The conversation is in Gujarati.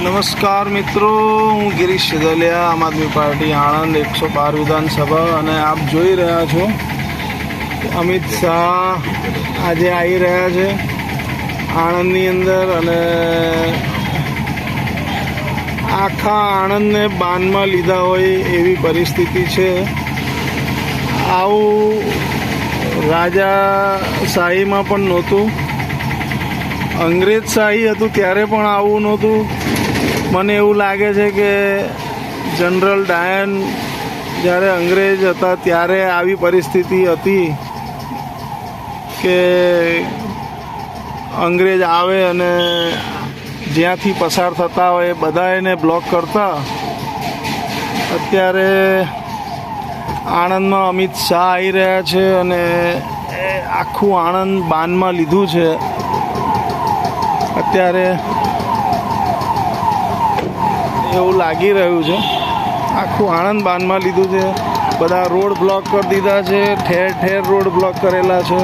નમસ્કાર મિત્રો, હું ગિરીશ સિદલિયા, આમ આદમી પાર્ટી આણંદ 112 વિધાનસભા. અને આપ જોઈ રહ્યા છો અમિત શાહ આજે આવી રહ્યા છે આણંદની અંદર અને આખા આણંદને બાનમાં લીધા હોય એવી પરિસ્થિતિ છે. આવું રાજાશાહીમાં પણ નહોતું, અંગ્રેજશાહી હતું ત્યારે પણ આવું નહોતું. મને એવું લાગે છે કે જનરલ ડાયર જ્યારે અંગ્રેજ હતા ત્યારે આવી પરિસ્થિતિ હતી કે અંગ્રેજ આવે અને જ્યાંથી પસાર થતા હોય એ બધા એને બ્લોક કરતા. અત્યારે આણંદમાં અમિત શાહ આવી રહ્યા છે અને આખું આણંદ બાનમાં લીધું છે. અત્યારે એવું લાગી રહ્યું છે આખું આણંદ બાનમાં લીધું છે. બધા રોડ બ્લોક કરી દીધા છે, ઠેર ઠેર રોડ બ્લોક કરેલા છે.